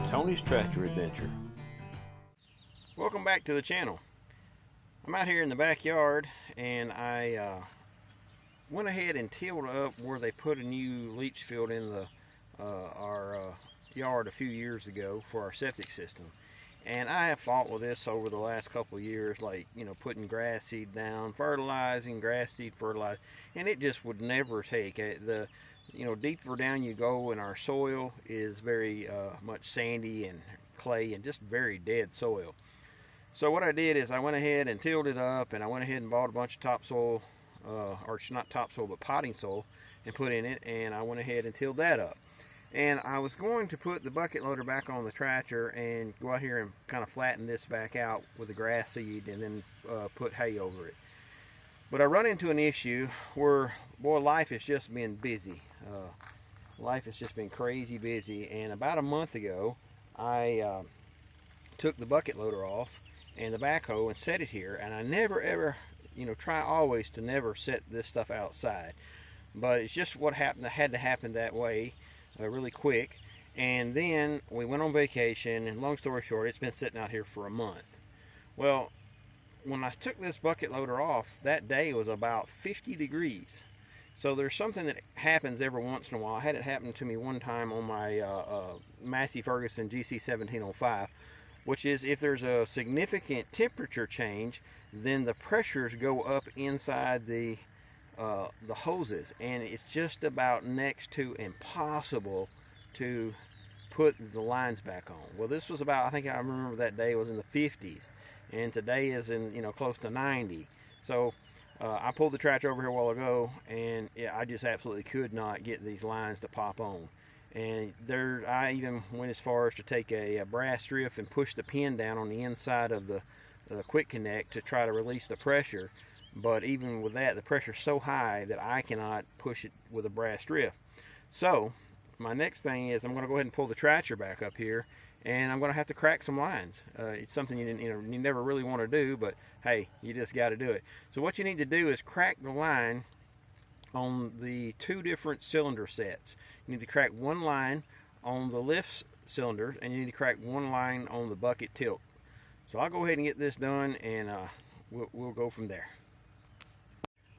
Tony's Tractor Adventure. Welcome back to the channel. I'm out here in the backyard and I went ahead and tilled up where they put a new leach field in our yard a few years ago for our septic system. And I have fought with this over the last couple of years, like, you know, putting grass seed down, fertilizing, grass seed, fertilize, and it just would never take. Deeper down you go, and our soil is very much sandy and clay and just very dead soil. So what I did is I went ahead and tilled it up, and I went ahead and bought a bunch of topsoil, or not topsoil but potting soil, and put in it, and I went ahead and tilled that up. And I was going to put the bucket loader back on the tractor and go out here and kind of flatten this back out with the grass seed and then put hay over it. But I run into an issue where, boy, life has just been busy. Life has just been crazy busy. And about a month ago, I took the bucket loader off and the backhoe and set it here. And I never ever, try always to never set this stuff outside. But it's just what happened. It had to happen that way. Really quick. And then we went on vacation, and long story short, it's been sitting out here for a month. Well, when I took this bucket loader off, that day was about 50 degrees. So there's something that happens every once in a while. I had it happen to me one time on my Massey Ferguson GC1705, which is if there's a significant temperature change, then the pressures go up inside the hoses, and it's just about next to impossible to put the lines back on. Well, this was about, I think I remember that day was in the 50s, and today is in close to 90. So I pulled the tractor over here a while ago, and yeah, I just absolutely could not get these lines to pop on. And I even went as far as to take a brass strip and push the pin down on the inside of the quick connect to try to release the pressure. But even with that, the pressure's so high that I cannot push it with a brass strip. So my next thing is I'm going to go ahead and pull the tractor back up here, and I'm going to have to crack some lines. It's something you never really want to do, but hey, you just got to do it. So what you need to do is crack the line on the two different cylinder sets. You need to crack one line on the lift cylinder, and you need to crack one line on the bucket tilt. So I'll go ahead and get this done, and we'll go from there.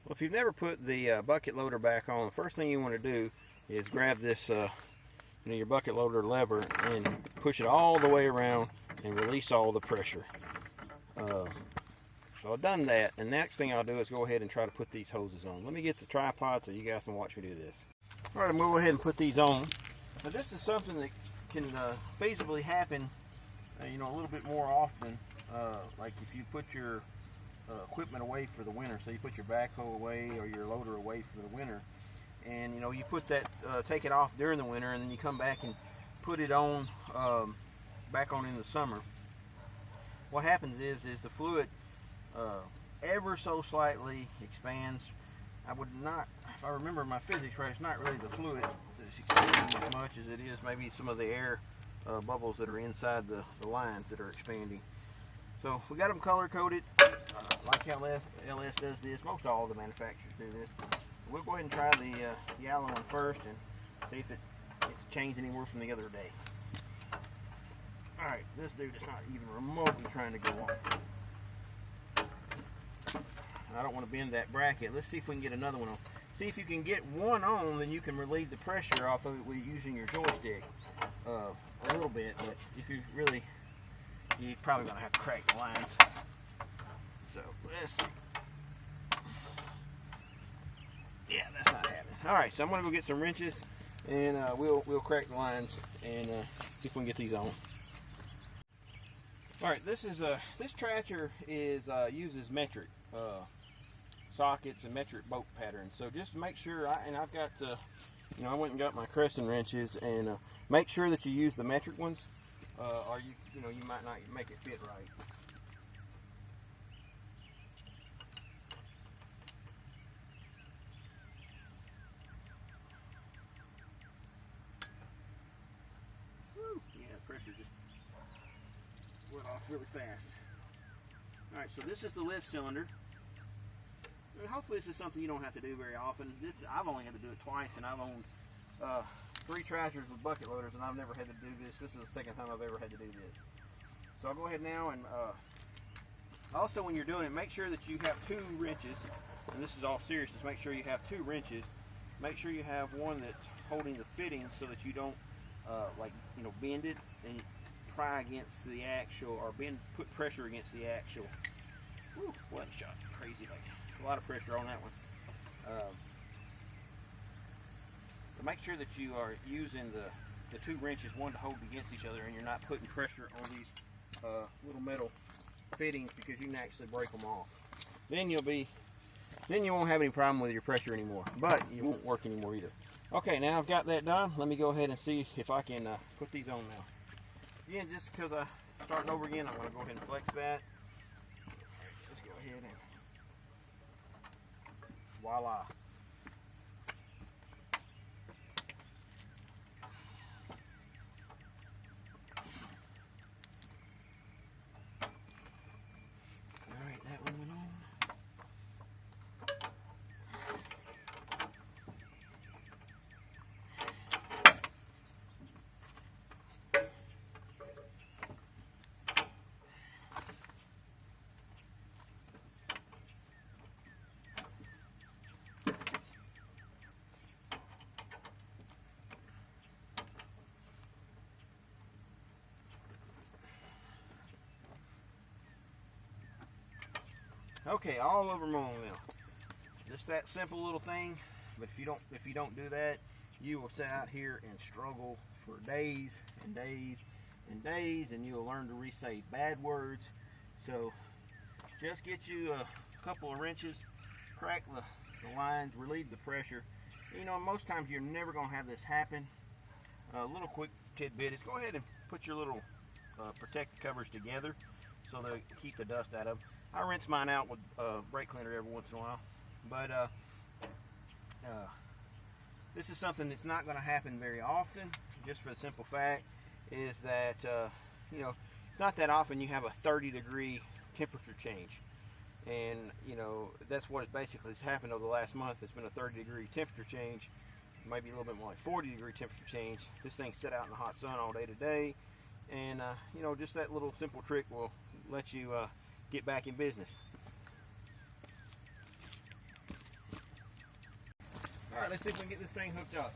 Well, if you've never put the bucket loader back on, the first thing you want to do is grab this, your bucket loader lever and push it all the way around and release all the pressure. So I've done that, and next thing I'll do is go ahead and try to put these hoses on. Let me get the tripod so you guys can watch me do this. All right, I'm going to go ahead and put these on. Now, this is something that can feasibly happen, a little bit more often. Like if you put your equipment away for the winter, so you put your backhoe away or your loader away for the winter, and you put that take it off during the winter, and then you come back and put it on back on in the summer. What happens is the fluid ever so slightly expands. I would not, if I remember my physics right, it's not really the fluid that's expanding as much as it is maybe some of the air bubbles that are inside the lines that are expanding. So we got them color coded, like how LS does this. Most all the manufacturers do this. So we'll go ahead and try the yellow one first and see if it's changed any more from the other day. Alright, this dude is not even remotely trying to go on. I don't want to bend that bracket. Let's see if we can get another one on. See if you can get one on, then you can relieve the pressure off of it with using your joystick a little bit. But if you really, you're probably going to have to crack the lines. So let's see. Yeah, that's not happening. Alright, so I'm going to go get some wrenches, and we'll crack the lines and see if we can get these on. Alright, this tractor uses metric sockets and metric bolt patterns. So just make sure, I've got I went and got my crescent wrenches, and make sure that you use the metric ones, or you might not make it fit right. Woo, yeah, pressure just went off really fast. Alright, so this is the lift cylinder. And hopefully this is something you don't have to do very often. I've only had to do it twice, and I've owned 3 tractors with bucket loaders, and I've never had to do this. This is the second time I've ever had to do this. So I'll go ahead now, and also when you're doing it, make sure that you have 2 wrenches. And this is all serious. Just make sure you have 2 wrenches. Make sure you have one that's holding the fitting so that you don't bend it and pry against the axle, or put pressure against the axle. Woo, what a shot. Crazy, like a lot of pressure on that one. But make sure that you are using the 2 wrenches, one to hold against each other, and you're not putting pressure on these little metal fittings, because you can actually break them off. Then you won't have any problem with your pressure anymore, but it won't work anymore either. Okay, now I've got that done. Let me go ahead and see if I can put these on now. Again, just because I'm starting over again, I'm going to go ahead and flex that. Let's go ahead and voila. Alright, that one went on. Okay, all over mowing wheel. Just that simple little thing, but if you don't do that, you will sit out here and struggle for days and days and days, and you'll learn to re-say bad words. So just get you a couple of wrenches, crack the lines, relieve the pressure. You know, most times you're never going to have this happen. A little quick tidbit is go ahead and put your little protective covers together so they keep the dust out of them. I rinse mine out with brake cleaner every once in a while, but this is something that's not going to happen very often, just for the simple fact is that you know, it's not that often you have a 30-degree temperature change, and you know, that's what it basically has happened over the last month. It's been a 30-degree temperature change, maybe a little bit more like 40-degree temperature change. This thing sat out in the hot sun all day today, and you know, just that little simple trick will let you get back in business. All right, let's see if we can get this thing hooked up.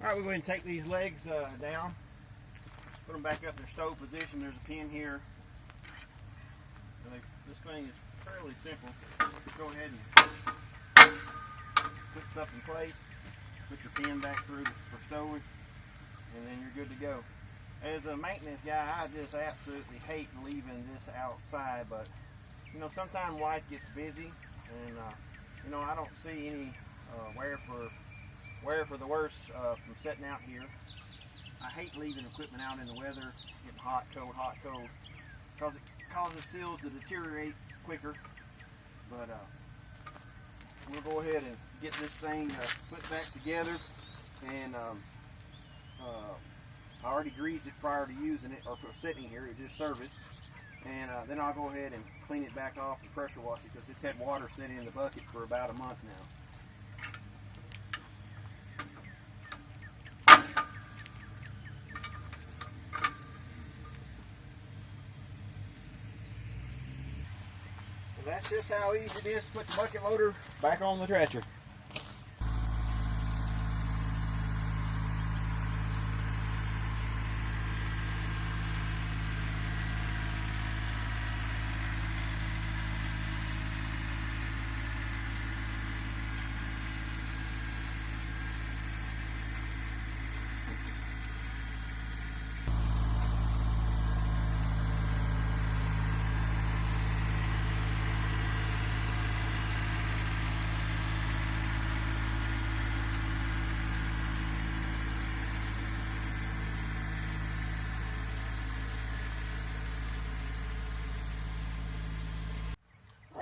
Alright, we're going to take these legs down, put them back up in their stove position. There's a pin here. This thing is fairly simple. Just go ahead and put stuff in place, put your pin back through for stowing, and then you're good to go. As a maintenance guy, I just absolutely hate leaving this outside, but you know, sometimes life gets busy, and you know, I don't see any wear for the worse from setting out here. I hate leaving equipment out in the weather, getting hot, cold, because it causes seals to deteriorate quicker. But we'll go ahead and get this thing put back together, and I already greased it prior to using it, or for sitting here. It just serviced, and then I'll go ahead and clean it back off and pressure wash it, because it's had water sitting in the bucket for about a month now. That's just how easy it is to put the bucket loader back on the tractor.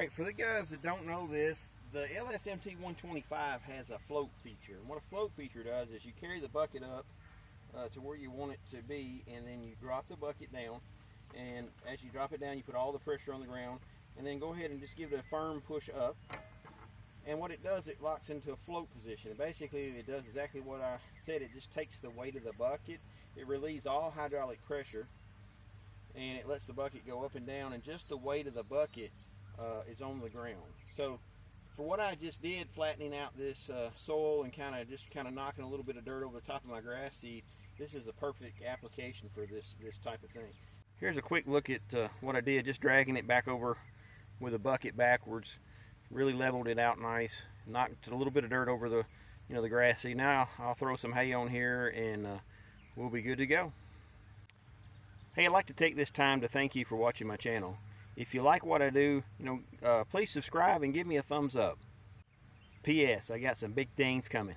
Alright, for the guys that don't know this, the LS MT125 has a float feature. And what a float feature does is you carry the bucket up to where you want it to be, and then you drop the bucket down. And as you drop it down, you put all the pressure on the ground, and then go ahead and just give it a firm push up. And what it does, it locks into a float position. And basically, it does exactly what I said. It just takes the weight of the bucket. It relieves all hydraulic pressure, and it lets the bucket go up and down, and just the weight of the bucket is on the ground. So for what I just did, flattening out this soil and kind of knocking a little bit of dirt over the top of my grass seed, this is a perfect application for this type of thing. Here's a quick look at what I did, just dragging it back over with a bucket backwards. Really leveled it out nice, knocked a little bit of dirt over the the grass seed. Now I'll throw some hay on here, and we'll be good to go. Hey, I'd like to take this time to thank you for watching my channel. If you like what I do, please subscribe and give me a thumbs up. P.S. I got some big things coming.